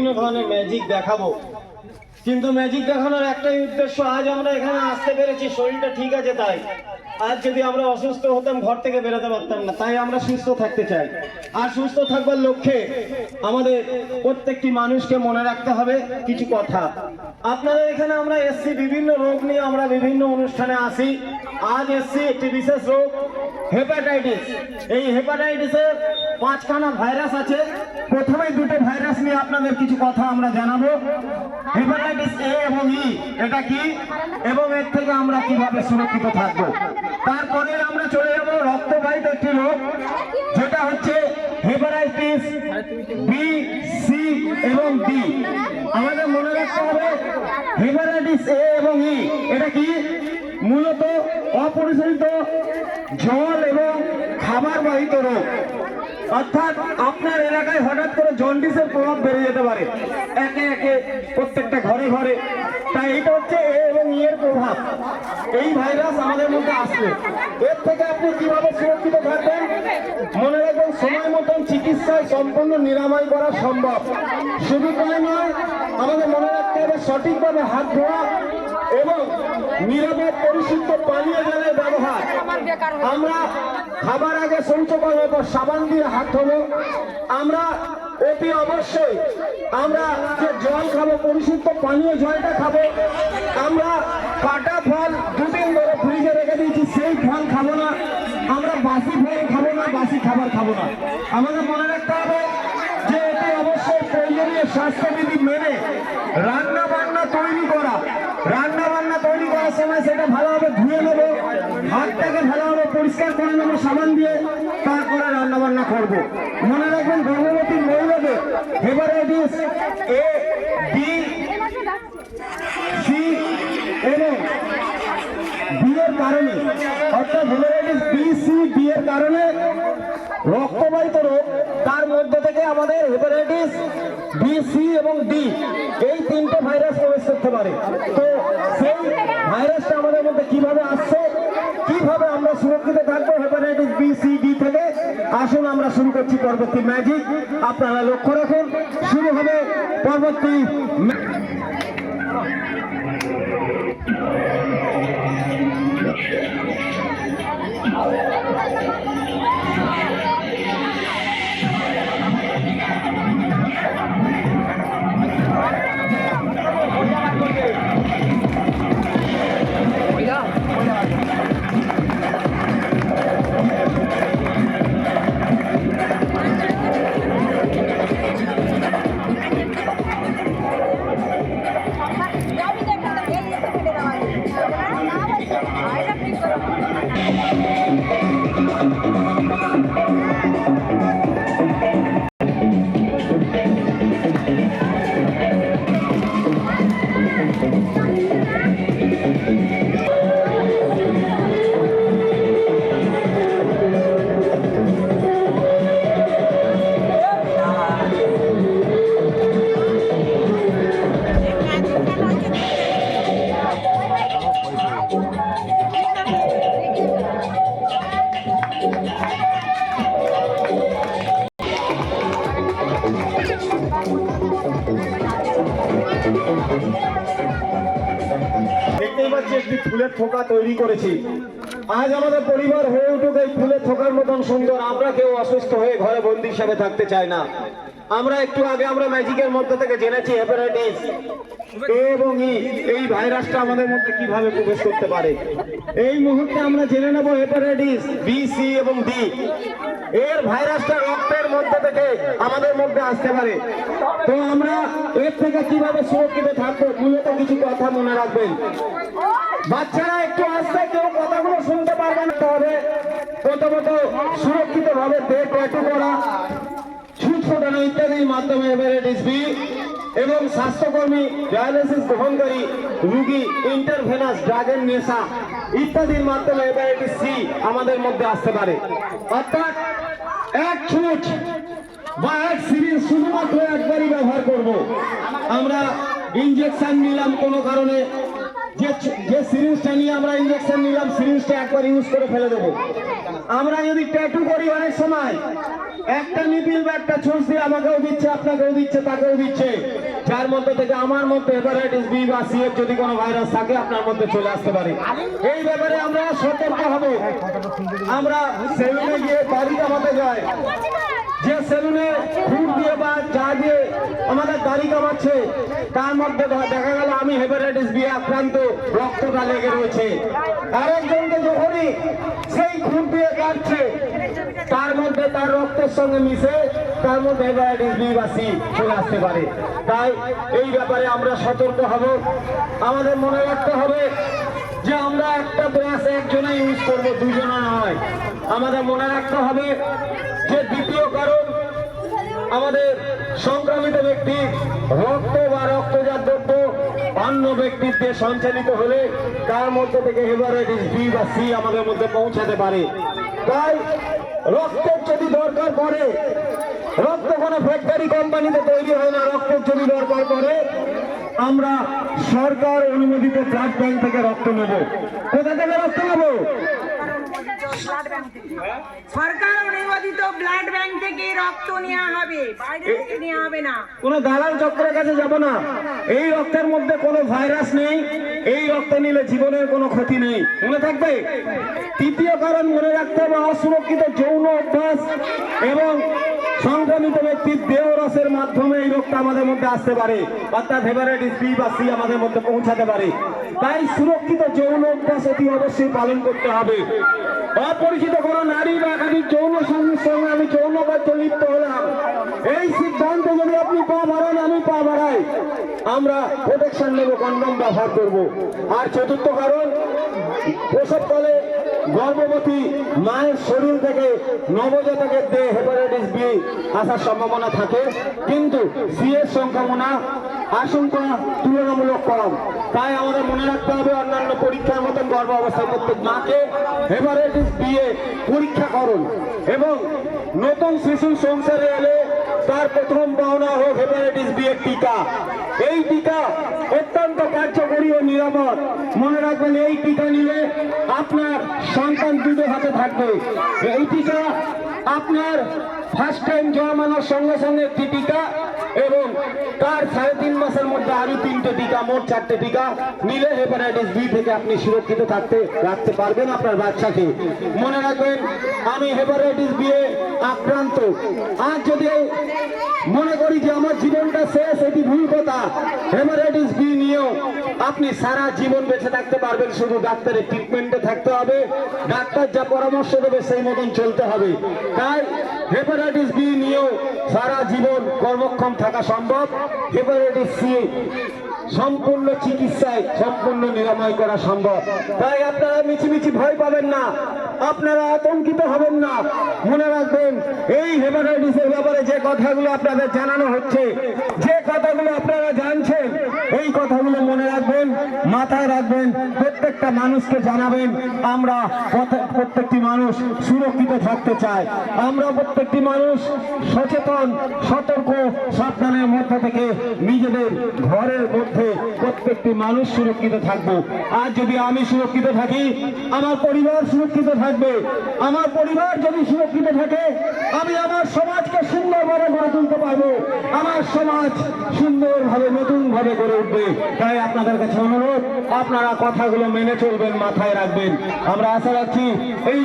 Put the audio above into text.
বিভিন্ন ধরনের ম্যাজিক দেখাবো, কিন্তু ম্যাজিক দেখানোর একটাই উদ্দেশ্য। আজ আমরা এখানে আসতে পেরেছি, শরীরটা ঠিক আছে তাই। আজ যদি আমরা অসুস্থ হতাম ঘর থেকে বেরোতে পারতাম না, তাই আমরা সুস্থ থাকতে চাই। আর সুস্থ থাকবার লক্ষ্যে আমাদের প্রত্যেকটি মানুষকে মনে রাখতে হবে কিছু কথা। আপনাদের এখানে আমরা এসছি বিভিন্ন রোগ নিয়ে, আমরা বিভিন্ন অনুষ্ঠানে আসি। আজ এসছি একটি বিশেষ রোগ, হেপাটাইটিস। এই হেপাটাইটিসের 5খানা ভাইরাস আছে। প্রথমেই দুটো ভাইরাস নিয়ে আপনাদের কিছু কথা আমরা জানাবো। হেপাটাইটিস এ এবং ই, এটা কি এবং এর থেকে আমরা কিভাবে সুরক্ষিত থাকবো। তারপরে আমরা চলে যাব রক্তবাহিত একটি রোগ, যেটা হচ্ছে হেপাটাইটিস বি, সি এবং ডি। আমাদের মনে রাখতে হবে হেপাটাইটিস এ এবং ই এটা কি, মূলত অপরিচালিত জল এবং খাবার বাহিত রোগ। অর্থাৎ আপনার এলাকায় হঠাৎ করে জন্ডিসের প্রভাব বেড়ে যেতে পারে একে একে প্রত্যেকটা ঘরে ঘরে। তাই এটা হচ্ছে এ এবং ই এর প্রভাব। এই ভাইরাস আমাদের মধ্যে আসবে, এর থেকে আপনি কিভাবে সুরক্ষিত থাকবেন মনে রাখবেন। সময় মতন চিকিৎসায় সম্পূর্ণ নিরাময় করা সম্ভব। শুধু তাই নয়, আমাদের মনে রাখতে হবে সঠিকভাবে হাত ধোয়া এবং নিরাপদ পরিশুদ্ধ পানীয় জলের ব্যবহার। আমরা খাবার আগে শৌচ করার পর সাবান দিয়ে হাত ধোবো। আমরা অতি অবশ্যই আমরা যে জল খাবো পরিশুদ্ধ পানীয় জলটা খাবো। আমরা কাটা ফল 2 দিন ধরে ফ্রিজে রেখে দিয়েছি, সেই ফল খাবো না। আমরা বাসি ফল খাবো না, বাসি খাবার খাবো না। আমাদের মনে রাখতে হবে যে এটি অবশ্যই প্রয়োজনীয় স্বাস্থ্যবিধি মেনে রান্না বান্না তৈরি করা। রান্না বান্না তৈরি করার সময় সেটা ভালোভাবে ধুয়ে নেবো, হাতটাকে ভালোভাবে পরিষ্কার করে নেবো সাবান দিয়ে, তারপরে রান্না বান্না করবো। মনে রাখবেন গর্ভবতী মহিলাদের হেপাটাইটিস এ, বি, সি এবং বি এর কারণে, অর্থাৎ হেপাটাইটিস বি, সি, ডি এর কারণে রক্তবাহিত রোগ, তার মধ্যে থেকে আমাদের হেপাটাইটিস বি, সি এবং ডি এই 3টে ভাইরাস প্রবেশ করতে পারে। তো সেই ভাইরাসটা আমাদের মধ্যে কিভাবে আসছে, কিভাবে আমরা সুরক্ষিত থাকবো হেপাটাইটিস বি, সি, ডি থেকে, আসুন আমরা শুরু করছি পরবর্তী ম্যাজিক। আপনারা লক্ষ্য রাখুন, শুরু হবে পরবর্তী। দেখতেই পাচ্ছি একটি ফুলের থোকা তৈরি করেছি। আজ আমাদের পরিবার হয়ে উঠুক এই ফুলের থোকার মতন সুন্দর। আমরা কেউ অসুস্থ হয়ে ঘরে বন্দী হিসাবে থাকতে চাই না। আমরা একটু আগে আমরা ম্যাজিকের মধ্যে থেকে জেনেছি হেপাটাইটিস এ এবং ই এই ভাইরাসটা আমাদের মধ্যে কিভাবে প্রবেশ করতে পারে। এই মুহূর্তে আমরা জেনে নেব হেপাটাইটিস বি, সি এবং ডি এর ভাইরাসটা রক্তের মধ্যে থেকে আমাদের মধ্যে আসতে পারে। তো আমরা এর থেকে কিভাবে সুরক্ষিত থাকবো মূলত কিছু কথা মনে রাখবেন। বাচ্চারা একটু আসতে, কেউ কথাগুলো শুনতে পারবে না। তবে প্রথমত সুরক্ষিত ভাবে দেহ ট্যাটু করা, ছুট ফোটানো ইত্যাদির মাধ্যমে হেপাটাইটিস বি এবং স্বাস্থ্যকর্মী, ডায়ালিসিস গ্রহণকারী রোগী, ইন্টারভেনাস ড্রাগের নেশা ইত্যাদির মাধ্যমে হেপাটাইটিস সি আমাদের মধ্যে আসতে পারে। অর্থাৎ এক ছুট বা এক সিরিঞ্জ শুধুমাত্র একবারই ব্যবহার করব। আমরা ইনজেকশন নিলাম কোনো কারণে, যে সিরিঞ্জটা নিয়ে আমরা ইনজেকশন নিলাম, সিরিঞ্জটা একবার ইউজ করে ফেলে দেবো। আমরা যদি ট্যাটু করি অনেক সময় একটা নিপিল বা একটা ছুঁচ দিয়ে আমাকেও দিচ্ছে, আপনাকেও দিচ্ছে, তাকেও দিচ্ছে, যার মধ্যে থেকে আমার মধ্যে হেপাটাইটিস বি বা সি এর যদি কোনো ভাইরাস থাকে আপনার মধ্যে চলে আসতে পারে। এই ব্যাপারে আমরা সতর্ক হব। আমরা সেলুনে গিয়ে দাড়ি কামাতে যাই, যে সেলুনে ফুট দিয়ে বা চা দিয়ে আমাদের দাড়ি কামাচ্ছে তার মধ্যে দেখা গেল আমি হেপাটাইটিস বি আক্রান্ত, রক্তটা লেগে রয়েছে। আরেকজনকে যখনই সেই ফুট দিয়ে কাটছে তার মধ্যে তার রক্তের সঙ্গে মিশে তার মধ্যে হেপাটাইটিস বি বা সি চলে আসতে পারে। তাই এই ব্যাপারে আমরা সতর্ক হব। আমাদের মনে রাখতে হবে যে আমরা একটা ব্রাশ একজনে ইউজ করবো, দুজনে নয়। আমাদের মনে রাখতে হবে যে দ্বিতীয় কারণ, আমাদের সংক্রমিত ব্যক্তি রক্ত বা রক্তজাত দ্রব্য অন্য ব্যক্তির দিয়ে সঞ্চালিত হলে তার মধ্যে থেকে হেপাটাইটিস বি বা সি আমাদের মধ্যে পৌঁছাতে পারে। তাই রক্তের যদি দরকার পড়ে, রক্ত কোনো ফ্যাক্টরি কোম্পানিতে তৈরি হয় না, রক্তের যদি দরকার পড়ে আমরা সরকার অনুমোদিত ব্লাড ব্যাংক থেকে রক্ত নেব। কোথা থেকে রক্ত নেব? সরকার অনুমোদিত ব্লাড ব্যাংক থেকে রক্ত নেওয়া হবে, বাইরে থেকে নেওয়া হবে না। কোনো দালাল চক্রের কাছে যাব না। এই রক্তের মধ্যে কোনো ভাইরাস নেই, এই রক্ত নিলে জীবনের কোনো ক্ষতি নেই, মনে থাকবে। তৃতীয় কারণ মনে রাখতে হবে, অসুরক্ষিত যৌন অভ্যাস এবং সংক্রমিত ব্যক্তির দেহরসের মাধ্যমে এই রোগটা আমাদের মধ্যে আসতে পারে, অর্থাৎ হেপাটাইটিস বি বা সি আমাদের মধ্যে পৌঁছাতে পারে। তাই সুরক্ষিত যৌন অভ্যাস অতি অবশ্যই পালন করতে হবে। অপরিচিত কোনো নারী বা একাধিক যৌন সঙ্গীর সঙ্গে আমি যৌন কার্যে লিপ্ত হলাম, এই সিদ্ধান্তে যদি আপনি পা বাড়ান, আমি পা বাড়াই, আমরা প্রোটেকশন নেব, কন্ডম ব্যবহার করব। আর চতুর্থ কারণ, প্রসবকালে গর্ভবতী মায়ের শরীর থেকে নবজাতকের দেহে হেপাটাইটিস বি আসার সম্ভাবনা থাকে, কিন্তু সি এর সংক্রমণা আশঙ্কা তুলনামূলক কম। তাই আমাদের মনে রাখতে হবে অন্যান্য পরীক্ষার মতন গর্ভ অবস্থায় প্রত্যেক মাকে হেপাটাইটিস বি এ পরীক্ষা করুন, এবং নতুন শিশু সংসারে এলে তার প্রথম পাওনা হোক হেপাটাইটিস বি এর টিকা। এই টিকা অত্যন্ত কার্যকরী ও নিরাপদ। মনে রাখবেন, এই টিকা নিলে আপনার সন্তান দুটো হাতে থাকবে। এই টিকা আপনার ফার্স্ট টাইম জন্মানোর সঙ্গে সঙ্গে একটি টিকা, এবং তার 3.5 মাসের মধ্যে আরো 3টে টিকা, মোট 4টে টিকা নিলে হেপাটাইটিস বি থেকে আপনি সুরক্ষিত রাখতে পারবেন আপনার বাচ্চাকে। মনে রাখবেন, আমি হেপাটাইটিস বি এ আক্রান্ত, আজ যদি মনে করি যে আমার জীবনটা শেষ, এটি ভুল কথা। হেপাটাইটিস বি নিয়েও আপনি সারা জীবন বেঁচে থাকতে পারবেন, শুধু ডাক্তারের ট্রিটমেন্টে থাকতে হবে, ডাক্তার যা পরামর্শ দেবে সেই মতন চলতে হবে। তাই হেপাটাইটিস বি নিয়েও সারা জীবন কর্মক্ষম থাকা সম্ভব। হেপাটাইটিস সি সম্পূর্ণ চিকিৎসায় সম্পূর্ণ নিরাময় করা সম্ভব। তাই আপনারা মিছিমিছি ভয় পাবেন না, আপনারা আতঙ্কিত হবেন না। মনে রাখবেন, এই হেপাটাইটিসের ব্যাপারে যে কথাগুলো আপনাদের জানানো হচ্ছে, যে কথাগুলো আপনারা জানছেন, এই কথাগুলো মনে রাখবেন, মাথায় রাখবেন, প্রত্যেকটা মানুষকে জানাবেন। আমরা প্রত্যেকটি মানুষ সুরক্ষিত থাকতে চাই, আমরা প্রত্যেকটি মানুষ সচেতন, সতর্ক, সাবধানের মধ্যে থেকে নিজেদের ঘরের মধ্যে প্রত্যেকটি মানুষ সুরক্ষিত থাকবো। আর যদি আমি সুরক্ষিত থাকি, আমার পরিবার সুরক্ষিত থাকবে। আমার পরিবার যদি সুরক্ষিত থাকে, আমি আমার সমাজকে সুন্দরভাবে গড়ে তুলতে পারবো, আমার সমাজ সুন্দরভাবে নতুন ভাবে গড়ে উঠবে। তাই আপনাদের কাছে অনুরোধ, আপনারা কথাগুলো মেনে চলবেন, মাথায় রাখবেন। আমরা আশা রাখছি এই